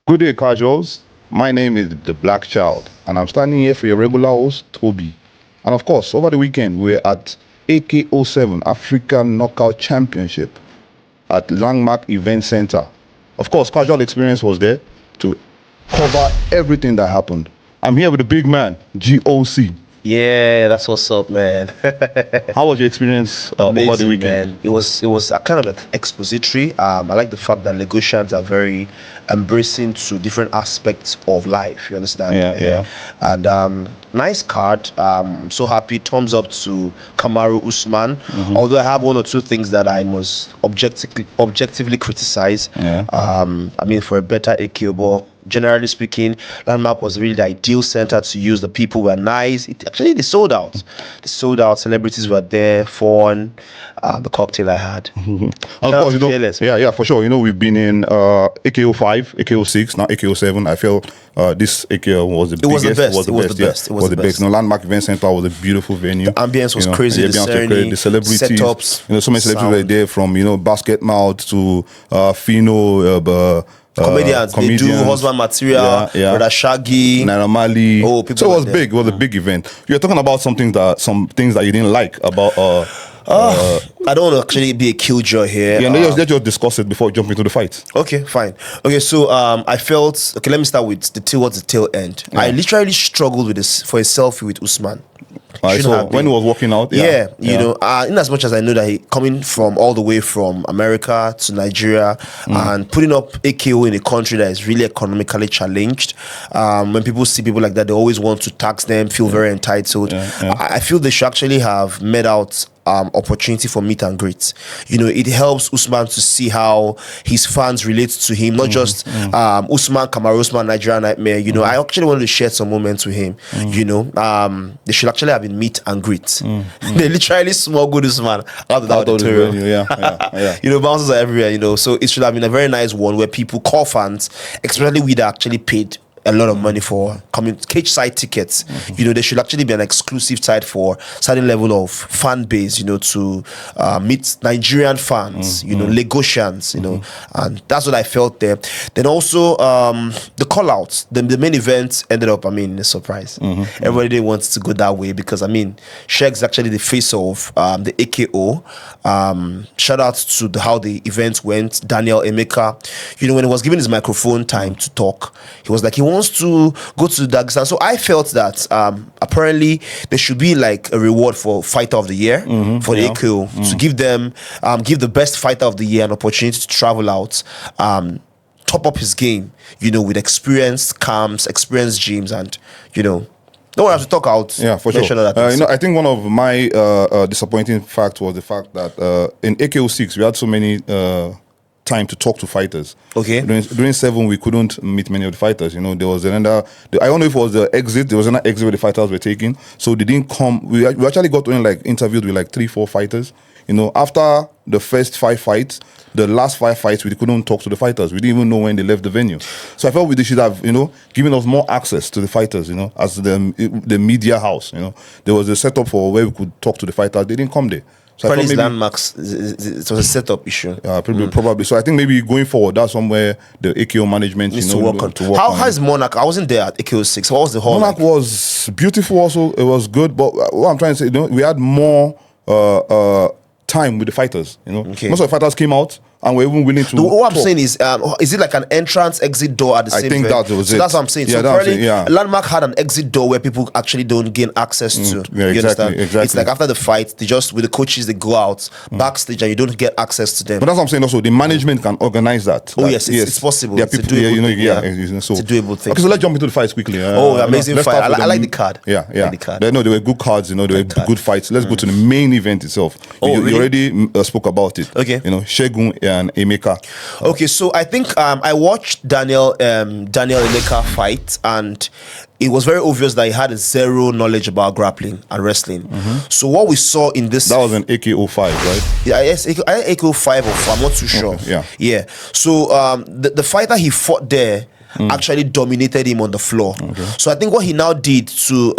Good day, casuals. My name is the Black Child, and I'm standing here for your regular host, Toby. And of course, over the weekend, we're at AK07 African Knockout Championship at Landmark Event Center. Of course, Casual Experience was there to cover everything that happened. I'm here with the big man, GOC. Yeah, that's what's up, man. How was your experience over the weekend? Man. It was a kind of like expository. I like the fact that Lagosians are very embracing to different aspects of life. You understand? Yeah. And nice card. So happy. Thumbs up to Kamaru Usman. Although I have one or two things that I must objectively criticize. Yeah. I mean, for a better AKO ball. Generally speaking, Landmark was really the ideal center to use. The people were nice. They sold out. They sold out. Celebrities were there. Fun. The cocktail I had. Of course, yeah, for sure. We've been in AKO5, AKO6, now AKO7. I feel this AKO was the biggest. It was the best. Landmark Event Center was a beautiful venue. The ambience was crazy. The ceremony, the celebrities, setups, so many celebrities were there, from Basket Mouth to Fino. Comedians, they do husband material, Brother Shaggy, Naira Marley. Oh, people. So it was big. It was a big event. You're talking about some things that you didn't like about. I don't want to actually be a killjoy here. Yeah, let's just discuss it before we jump into the fight. Okay, fine. Okay, so I felt let me start with towards the tail end. Yeah. I literally struggled with this for a selfie with Usman. So when he was walking out, in as much as I know that he coming from all the way from America to Nigeria and putting up AKO in a country that is really economically challenged, when people see people like that, they always want to tax them, feel very entitled. I feel they should actually have made out opportunity for meet and greets. It helps Usman to see how his fans relate to him, not just Usman, Kamaru Usman, Nigerian Nightmare. I actually wanted to share some moments with him. They should actually have been meet and greet. They literally smuggled Usman out of that auditorium. Bouncers are everywhere. So it should have been a very nice one where people call fans, especially we that actually paid a lot of money for cage side tickets. There should actually be an exclusive side for certain level of fan base, to meet Nigerian fans, Lagosians, and that's what I felt there. Then also the call outs, the main event ended up, a surprise. Everybody wants to go that way because Sheg's actually the face of the AKO. Shout out to how the event went. Daniel Emeka, when he was given his microphone time to talk, he was like he wants to go to Dagestan. So I felt that apparently there should be like a reward for fighter of the year for the AKO to give them give the best fighter of the year an opportunity to travel out, top up his game, with experienced camps, experienced gyms, and don't have to talk out. Yeah, for sure. I think one of my disappointing facts was the fact that in AKO6 we had so many time to talk to fighters. Okay. During 7 we couldn't meet many of the fighters. There was another. I don't know if it was the exit. There was another exit where the fighters were taking. So they didn't come. We actually got to interviewed with 3-4 fighters. After the first 5 fights, the last 5 fights, we couldn't talk to the fighters. We didn't even know when they left the venue. So I felt we should have, given us more access to the fighters, as the media house. There was a setup for where we could talk to the fighters. They didn't come there. So probably Landmarks, it was a setup issue. Probably. So I think maybe going forward, that's somewhere the AKO management needs to work on. How is Monarch? I wasn't there at AKO 6. What was the whole? Monarch was beautiful. Also, it was good. But what I'm trying to say, we had more time with the fighters. Most of the fighters came out and were even willing to. What I'm saying is it like an entrance exit door at the same time? I think that was it. That's what I'm saying. So apparently, Landmark had an exit door where people actually don't gain access to. Yeah, exactly. It's like after the fight, they just with the coaches they go out backstage and you don't get access to them. But that's what I'm saying. Also, the management can organize that. Oh yes, it's possible. There are people here, so it's a doable thing. Okay, so let's jump into the fights quickly. Amazing fight. I like the card. Yeah. There were good cards. There were good fights. Let's go to the main event itself. You already spoke about it. Okay. Segun and Emeka. Okay, so I think I watched Daniel Emeka fight, and it was very obvious that he had zero knowledge about grappling and wrestling. So what we saw in this... That was an AKO5, right? Yeah, yes, AKO5 or 4, I'm not too sure. Okay, yeah. So the fighter he fought there actually dominated him on the floor. Okay. So I think what he now did to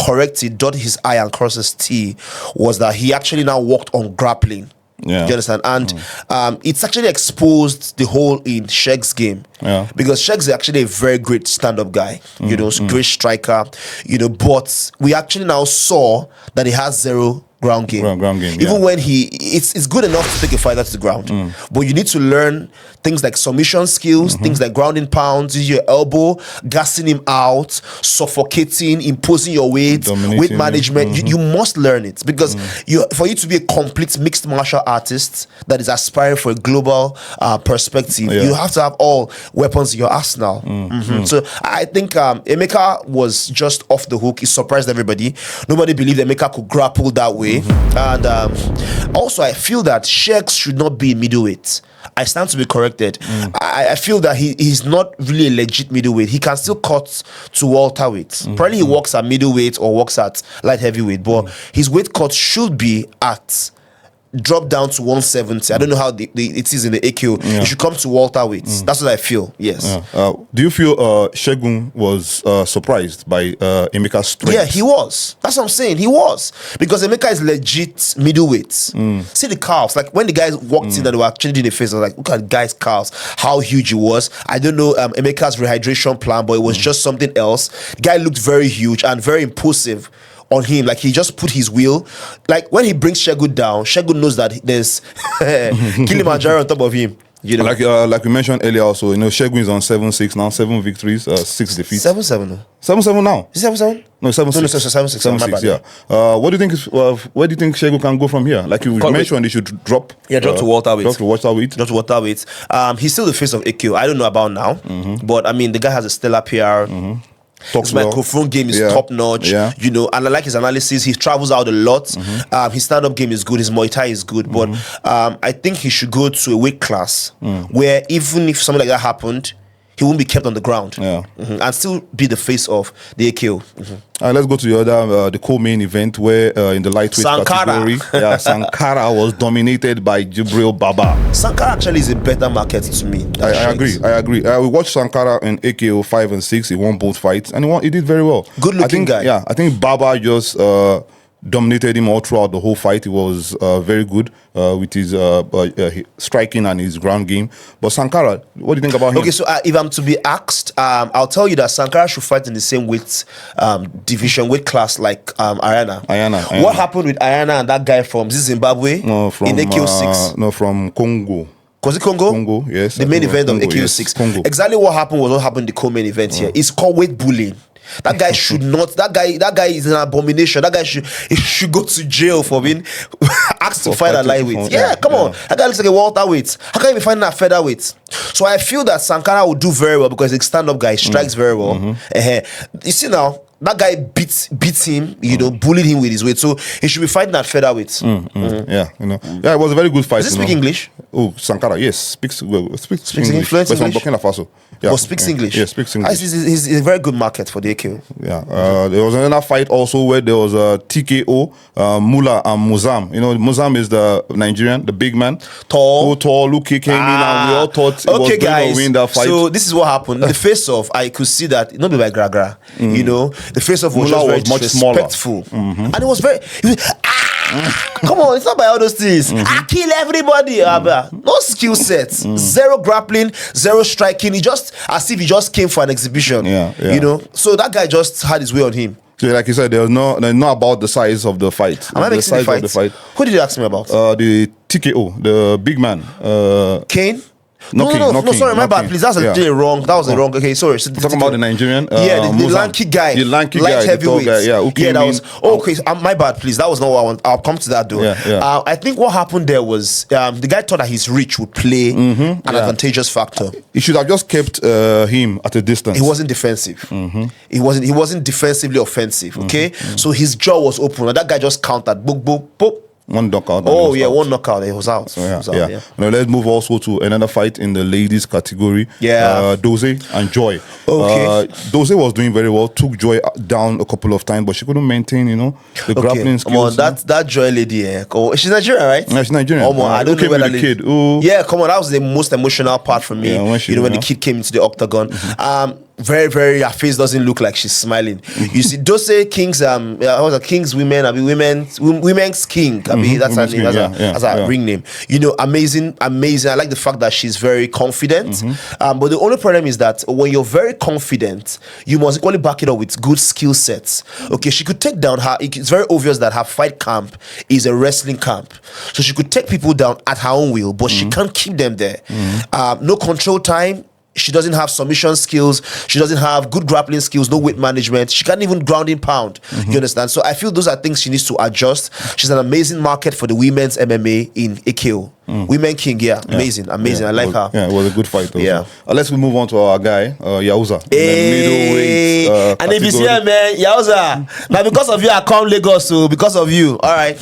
correct it, dot his I and cross his T, was that he actually now worked on grappling. Yeah. Do you understand? And it's actually exposed the hole in Sheg's game. Yeah. Because Sheg's actually a very great stand-up guy, you know, great striker, you know, but we actually now saw that he has zero ground game. Ground game, Even yeah. when it's good enough to take a fighter to the ground, but you need to learn things like submission skills, things like grounding pounds, using your elbow, gassing him out, suffocating, imposing your weight, weight management. You must learn it because for you to be a complete mixed martial artist that is aspiring for a global perspective, you have to have all weapons in your arsenal. So I think Emeka was just off the hook. He surprised everybody. Nobody believed Emeka could grapple that way. And also I feel that Sheg should not be middleweight. I stand to be corrected. I feel that he's not really a legit middleweight. He can still cut to welterweight. Probably he works at middleweight or works at light heavyweight, but his weight cut should be at drop down to 170. I don't know how it is in the AQ. It should come to welterweight. That's what I feel. Yes. Do you feel Segun was surprised by Emeka's strength? Yeah, he was. That's what I'm saying. He was. Because Emeka is legit middleweight. See the calves. Like when the guys walked in and they were changing the face, I was like, look at the guy's calves, how huge he was. I don't know Emeka's rehydration plan, but it was just something else. The guy looked very huge and very impulsive on him. Like he just put his will. Like when he brings Segun down, Segun knows that there's Kilimanjaro on top of him. You know, like we mentioned earlier, also, you know, Segun is on 7-6 now, 7 victories, 6 defeats. 7-7. 7-7 now. Is it 7-7? No, 7-6. No, 7-6. 7-6. Yeah. What do you think? Where do you think Segun can go from here? Like you mentioned, he should drop. Yeah, drop to welterweight. Drop to welterweight. Drop to welterweight. He's still the face of AQ. I don't know about now, but I mean, the guy has a stellar PR. His microphone game is top notch. You know, and I like his analysis. He travels out a lot. His stand-up game is good. His Muay Thai is good. But I think he should go to a weight class where even if something like that happened, he won't be kept on the ground. And still be the face of the AKO. Let's go to the other, the co-main event where in the lightweight category, Sankara was dominated by Jibril Baba. Sankara actually is a better market to me. I agree. We watched Sankara in AKO 5 and 6. He won both fights and he did very well. Good looking guy. Yeah, I think Baba just dominated him all throughout the whole fight. He was very good with his striking and his ground game. But Sankara, what do you think about him? Okay, so if I'm to be asked, I'll tell you that Sankara should fight in the same weight division, weight class like Ayana. What happened with Ayana and that guy from Zimbabwe? No, from in AQ6? No, from Congo. Was it Congo? Congo, yes. The main event of AQ6. Yes, Congo. Exactly what happened was what happened in the co-main event here. It's called weight bullying. That guy should not. That guy is an abomination. That guy should go to jail for being asked to fight at lightweight. Yeah, come on. That guy looks like a welterweight. How can you be fighting at featherweight? So I feel that Sankara will do very well because he's a stand-up guy. He strikes very well. You see now, that guy beats him, you know, bullied him with his weight. So he should be fighting at featherweight. Yeah, you know. Yeah, it was a very good fight. Does he speak English? Oh, Sankara, yes, speaks English. Fluent But from English? Burkina Faso. Yeah, But speaks English? Yeah, speaks English. He's a very good market for the AQ. Yeah, there was another fight also where there was a TKO, Mula and Muzam. You know, Muzam is the Nigerian, the big man. Tall. Luke came in and we all thought he was going to win that fight. So this is what happened. The face-off, I could see that, not be by Gragra, you know, the face-off was just very much disrespectful. And it was very... Come on, it's not by all those things. I kill everybody. No skill sets, zero grappling, zero striking. He just as if he just came for an exhibition. You know. So that guy just had his way on him. So like you said, there's not about the size of the fight. Am I mixing the fight? Who did you ask me about? The TKO, the big man. Kane. No, sorry, my bad. Please, that's a wrong. That was a wrong. Okay, sorry. So talking about the Nigerian, the lanky guy, light heavyweight. That was okay. My bad. Please, that was not what I want. I'll come to that though. I think what happened there was the guy thought that his reach would play an advantageous factor. He should have just kept him at a distance. He wasn't defensive. He wasn't defensively offensive. Okay, so his jaw was open, and that guy just countered. Boop boop boop. One knockout. One knockout. He was out. So, Now let's move also to another fight in the ladies category. Doze and Joy. Okay. Doze was doing very well. Took Joy down a couple of times, but she couldn't maintain, you know, the grappling skills. Come on, that Joy lady, she's Nigerian, right? Yeah, she's Nigerian. I don't know where that kid. Ooh. Yeah, come on, that was the most emotional part for me. Yeah, when the kid came into the octagon. very, very, her face doesn't look like she's smiling. You see, those say King's, King's women, I mean, women's king. I mean, that's her name, that's her ring name. You know, amazing. I like the fact that she's very confident. But the only problem is that when you're very confident, you must equally back it up with good skill sets. Okay, she could take down her, it's very obvious that her fight camp is a wrestling camp. So she could take people down at her own will, but she can't keep them there. No control time. She doesn't have submission skills. She doesn't have good grappling skills, no weight management. She can't even grounding pound. You understand? So I feel those are things she needs to adjust. She's an amazing market for the women's MMA in AKO. Women King, amazing. I like her. Yeah, it was a good fight. Also. Yeah. Let's move on to our guy, Yahuza. Hey. And if you see him, man, Yahuza. Now because of you, I come Lagos. So because of you, all right.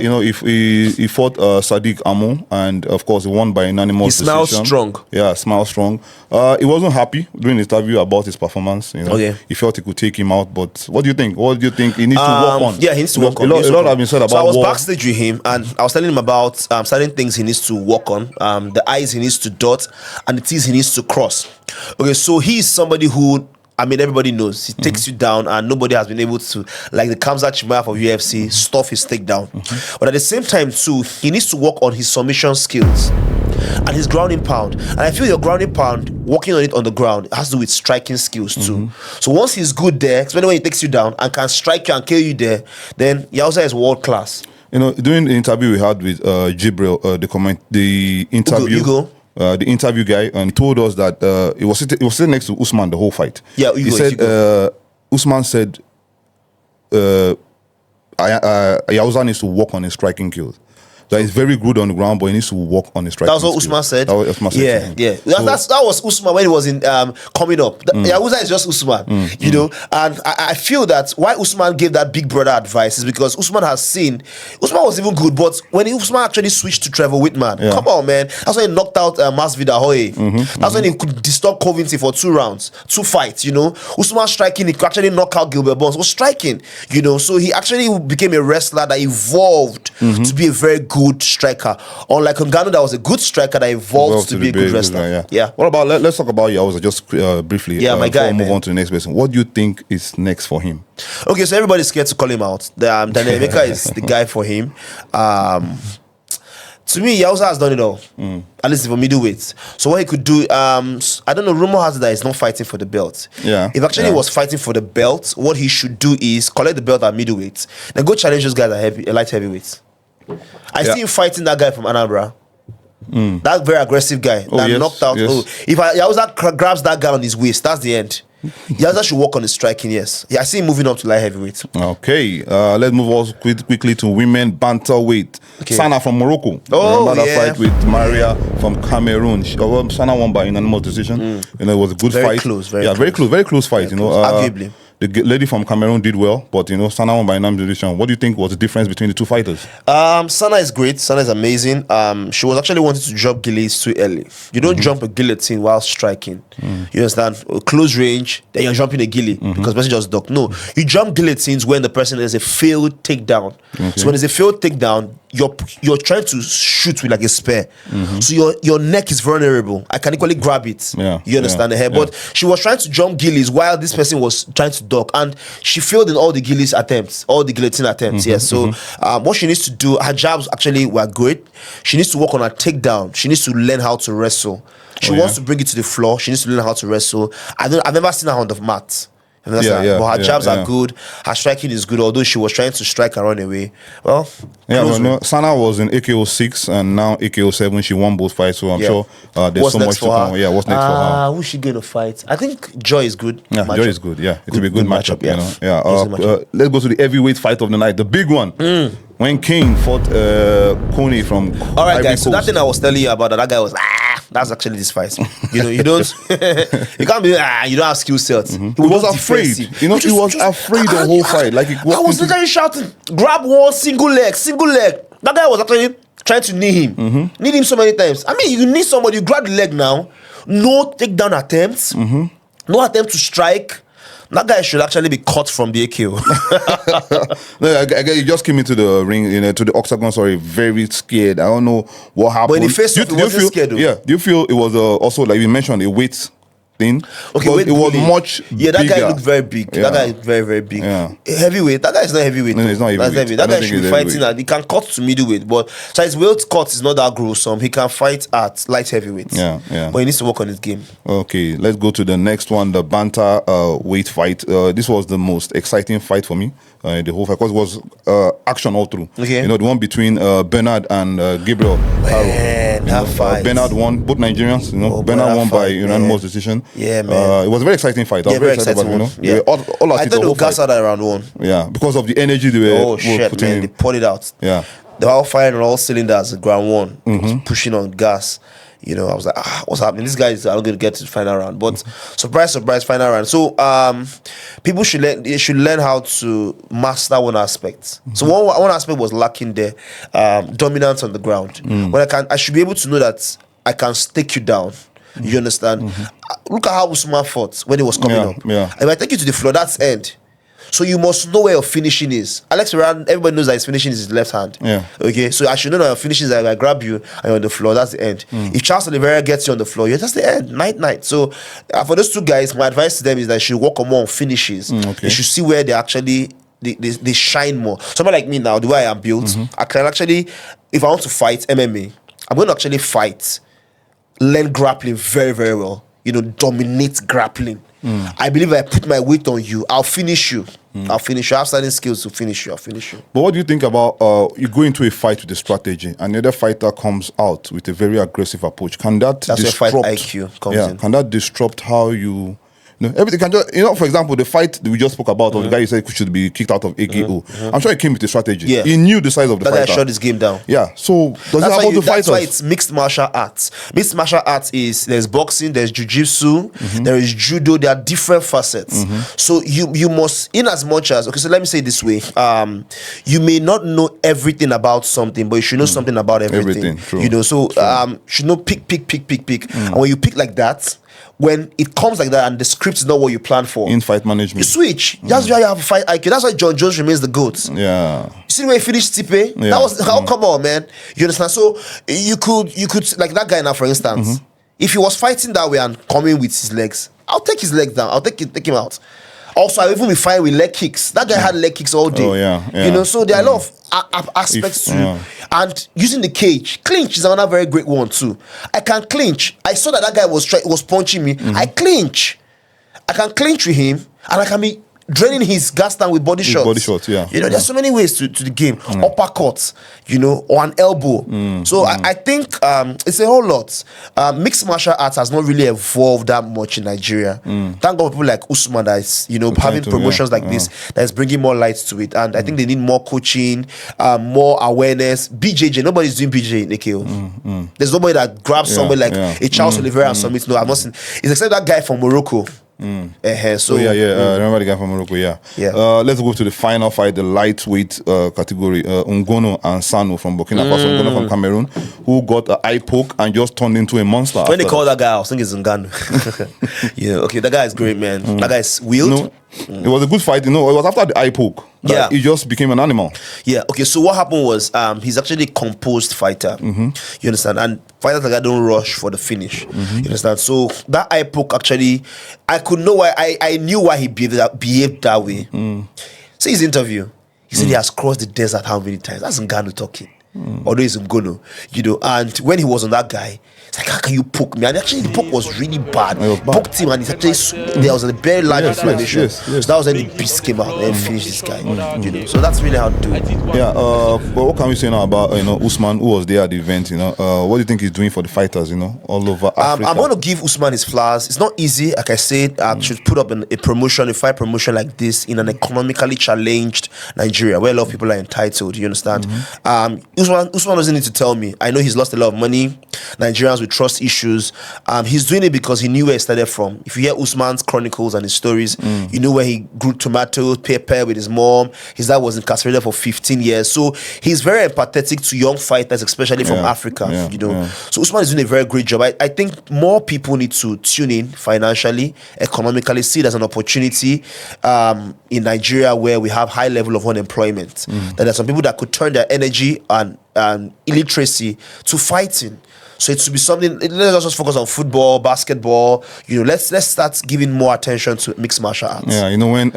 You know, if he fought Sadiq Amo, and of course he won by unanimous decision. He smells strong. Yeah, smells strong. He wasn't happy during the interview about his performance. You know, he felt he could take him out. But what do you think? What do you think he needs to work on? Yeah, he needs to work on. A lot have been said about. So I was backstage with him, and I was telling him about certain things he needs to work on, the I's he needs to dot, and the T's he needs to cross. Okay, so he's somebody who, I mean, everybody knows he takes you down, and nobody has been able to, like the Kamzat Chimaev of UFC, stuff his takedown. But at the same time, too, he needs to work on his submission skills and his grounding pound. And I feel your grounding pound, working on it on the ground, has to do with striking skills too. So once he's good there, especially when he takes you down and can strike you and kill you there, then Yahuza is world class. You know, during the interview we had with Jibril, the interview guy, and he told us that he was sitting next to Usman the whole fight. Yeah, he said Usman said Yahuza needs to work on his striking skills. That is very good on the ground, but he needs to work on his striking. That's what Usman said. That was Usman said. Yeah. That was Usman when he was in coming up. Yahuza is just Usman, you know. And I feel that why Usman gave that big brother advice is because Usman has seen. Usman was even good, but when Usman actually switched to Trevor Whitman, come on, man. That's when he knocked out Masvidal. That's when he could disturb Covington for 2 rounds, 2 fights. You know, Usman striking, he could actually knock out Gilbert Burns. Was striking, you know. So he actually became a wrestler that evolved to be a very good striker, unlike Ngannou that was a good striker that evolved to be a good wrestler. Yeah. What about let's talk about Yahuza just briefly. Yeah, my guy. Before we move on to the next person, what do you think is next for him? Okay, so everybody's scared to call him out. Emeka is the guy for him. To me, Yahuza has done it all. At least for middleweight. So what he could do, I don't know, rumor has it that he's not fighting for the belt. Yeah. If actually he was fighting for the belt, what he should do is collect the belt at middleweight, then go challenge those guys at light heavyweights. I see him fighting that guy from Anambra. That very aggressive guy that knocked out. If Yahuza grabs that guy on his waist, that's the end. Yahuza should work on his striking, yes. Yeah, I see him moving up to light heavyweight. Okay. Let's move on quickly to women bantamweight. Sana from Morocco. Remember that fight with Maria from Cameroon. Sana won by unanimous decision. You know, it was a good fight. Very close fight. You know, arguably. The lady from Cameroon did well, but you know, Sana won by unanimous decision. What do you think was the difference between the two fighters? Sana is great. Sana is amazing. She was actually wanting to drop gillies too early. You don't jump a guillotine while striking. You understand? Close range, then you're jumping a gilly because the person just ducked. No, you jump guillotines when the person has a failed takedown. So when there's a failed takedown, you're trying to shoot with like a spear. So your neck is vulnerable. I can equally grab it. You understand the hair? But she was trying to jump gillies while this person was trying to duck, and she failed in all the gillies attempts, all the guillotine attempts. So what she needs to do, her jabs actually were good. She needs to work on her takedown. She needs to learn how to wrestle. She wants to bring it to the floor. She needs to learn how to wrestle. I've never seen her on the mat. But her jabs are good. Her striking is good, although she was trying to strike and run away. Well, Sana was in AKO 6 and now AKO 7. She won both fights, so I'm sure there's so much to come. Yeah, what's next for her? Who's she going to fight? I think Joy is good. Yeah, Joy is good. Yeah, it will be a good matchup. You know. Let's go to the heavyweight fight of the night, the big one. When King fought Kone from all right, guys. So that thing I was telling you about, that guy was that's actually this fight. You know, you don't, you can't be you don't have skill sets. He was afraid. You know, he was afraid the whole fight. Like I was literally shouting, "Grab one single leg." That guy was actually trying to knee him, knee him so many times. I mean, you need somebody. You grab the leg now. No takedown attempts. No attempt to strike. That guy should actually be cut from the AKO. No, he just came into the ring, you know, to the octagon. Sorry, very scared. I don't know what happened. But in the face, he wasn't scared. Yeah. Do you feel it was also like you mentioned a weight thing. Okay, wait, it was really? much Yeah, that bigger. guy looked very big. Yeah. That guy is very, very big. Yeah. Heavyweight. That guy is not heavyweight. No, though. he's not That's heavyweight. That I guy don't should think be he's fighting heavyweight. at. He can cut to middleweight, but so his weight cut is not that gruesome. He can fight at light heavyweight. Yeah, yeah. But he needs to work on his game. Okay, let's go to the next one, the banter weight fight. This was the most exciting fight for me. The whole fight, because it was action all through. Okay. You know, the one between Bernard and Gabriel. Man, that fight. Bernard won, both Nigerians. You know, Oh, Bernard that won by fight, unanimous decision. Yeah, man. It was a very exciting fight. I was very excited about it. You know, Yeah. They were all I at it thought the they whole would gas fight. out at round one. Yeah, because of the energy they were, Oh shit, putting man! in. They poured it out. Yeah. They were all firing on all cylinders at ground one, pushing on gas. You know, I was like, what's happening? These guys are not going to get to the final round. But surprise, surprise, final round. So people should learn how to master one aspect. So one aspect was lacking there, dominance on the ground. When I should be able to know that I can stake you down. You understand? Look at how Usman fought when he was coming up. Yeah. If I take you to the floor, that's end. So you must know where your finishing is. Alex Ferran, everybody knows that his finishing is his left hand. Yeah. Okay, so I should know that your finishing is that I grab you and you're on the floor. That's the end. If Charles Oliveira gets you on the floor, that's the end. Night. So for those two guys, my advice to them is that they should work on more on finishes. Okay. They should see where they actually they shine more. Somebody like me now, the way I am built, I can actually, if I want to fight MMA, I'm going to actually fight, learn grappling very, very well. You know, dominate grappling. I believe if I put my weight on you, I'll finish you. I'll finish you. I have certain skills to finish you. I'll finish you. But what do you think about you go into a fight with a strategy and the other fighter comes out with a very aggressive approach? Can that That's disrupt where fight IQ comes in. Can that disrupt how you everything can just, for example, the fight that we just spoke about of the guy you said should be kicked out of AKO. I'm sure he came with a strategy. Yeah. He knew the size of the That fighter. guy shut his game down. Yeah. So does it about the That's fighters? why it's mixed martial arts. Mixed martial arts is there's boxing, there's jiu-jitsu, there is judo. There are different facets. So you must, in as much as, okay, so let me say it this way. You may not know everything about something, but you should know something about everything. True. You know, so you should know pick. And when you pick like that, when it comes like that and the script is not what you plan for, in fight management, you switch. That's why you have a fight IQ. That's why John Jones remains the GOAT. Yeah. You see the way he finished Stipe? Yeah. That was come on, man. You understand? So you could like that guy now, for instance, if he was fighting that way and coming with his legs, I'll take his legs down. I'll take him out. Also, I even be fine with leg kicks. That guy had leg kicks all day. Oh, yeah. You know, so there are a lot of aspects to and using the cage. Clinch is another very great one too. I can clinch. I saw that guy was punching me. I clinch. I can clinch with him, and I can be draining his gas tank with body shots. Body shots, yeah. You know, there's so many ways to the game. Uppercuts, you know, or an elbow. So I think it's a whole lot. Mixed martial arts has not really evolved that much in Nigeria. Thank God for people like Usman that is, having promotions like this, that is bringing more lights to it. And I think they need more coaching, more awareness. BJJ, nobody's doing BJJ in AKO. There's nobody that grabs somebody like a Charles Oliveira and submits. No, I've not seen. It's except that guy from Morocco. So remember the guy from Morocco? Yeah. Let's go to the final fight, the lightweight category. Ngono and Sano from Burkina Faso, Ngono from Cameroon, who got an eye poke and just turned into a monster. When they call that guy, I was thinking it's Ngannou. Okay, that guy is great, man. That guy is wheeled. It was a good fight. It was after the eye poke that he just became an animal. Yeah. Okay. So what happened was, he's actually a composed fighter. You understand? And fighters like that don't rush for the finish. You understand? So that eye poke actually, I could know why. I knew why he behaved that way. See his interview. He said he has crossed the desert how many times? That's Ngannou talking. Although he's Ngono, and when he was on that guy, it's like, how can you poke me? And actually, the poke was really bad. Poked him, and he's actually there was a very large inflammation. So that was when the beast came out and finished this guy. So that's really how to do it. Yeah. But what can we say now about Usman, who was there at the event? What do you think he's doing for the fighters? All over Africa. I'm going to give Usman his flowers. It's not easy, like I said. I should put up a fight promotion like this in an economically challenged Nigeria, where a lot of people are entitled. You understand? Usman doesn't need to tell me. I know he's lost a lot of money. Nigerians with trust issues. He's doing it because he knew where he started from. If you hear Usman's chronicles and his stories, you know where he grew tomatoes, pepper with his mom. His dad was incarcerated for 15 years. So he's very empathetic to young fighters, especially from Africa. So Usman is doing a very great job. I think more people need to tune in financially, economically, see it as an opportunity in Nigeria where we have high level of unemployment. That there are some people that could turn their energy and illiteracy to fighting. So it should be something. Let's just focus on football, basketball. Let's start giving more attention to mixed martial arts. Yeah, when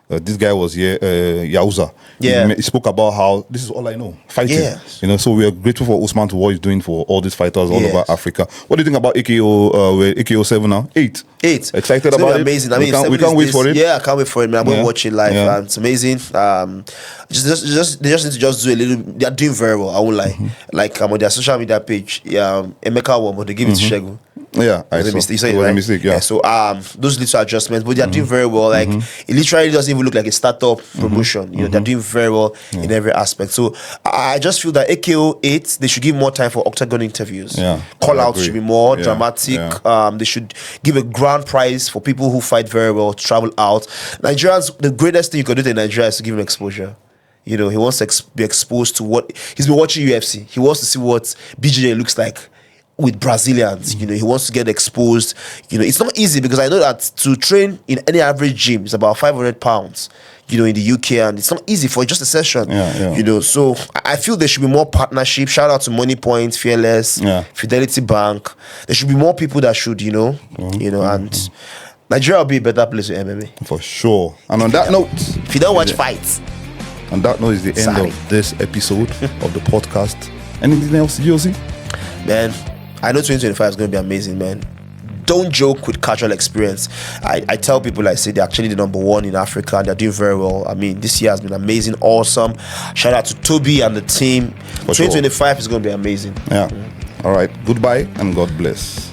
this guy was here, Yahuza. Yeah. He spoke about how this is all I know, fighting. Yes. So we are grateful for Usman to what he's doing for all these fighters all over Africa. What do you think about AKO? We're AKO 7 now, 8. Excited about it? Amazing. I we mean, we can't wait for it. Yeah, I can't wait for it, man. I'm going to watch it live. Yeah. And it's amazing. They just need to just do a little. They are doing very well. I won't lie. Like on their social media page, Emeka won, but they give it to Segun. Yeah, it was a mistake. You saw it, was right? a mistake. Yeah. So those little adjustments, but they are doing very well. Like it literally doesn't even look like a startup promotion. They're doing very well in every aspect. So I just feel that AKO 8, they should give more time for octagon interviews. Yeah, Call outs should be more dramatic. Yeah. They should give a grand prize for people who fight very well to travel out. Nigerians, the greatest thing you can do to Nigeria is to give him exposure. He wants to be exposed to what he's been watching UFC. He wants to see what BJJ looks like with Brazilians. He wants to get exposed. It's not easy because I know that to train in any average gym is about 500 pounds. In the UK, and it's not easy for just a session. So I feel there should be more partnership. Shout out to Money Point, Fearless, Fidelity Bank. There should be more people that should, and Nigeria will be a better place with MMA. For sure. And on that note, if you don't watch fights, and that note is the end of this episode of the podcast. Anything else, GOC? Man, I know 2025 is going to be amazing, man. Don't joke with casual experience. I tell people, I say they're actually the number 1 in Africa. They're doing very well. I mean, this year has been amazing, awesome. Shout out to Toby and the team. 2025 is going to be amazing. Yeah. All right. Goodbye and God bless.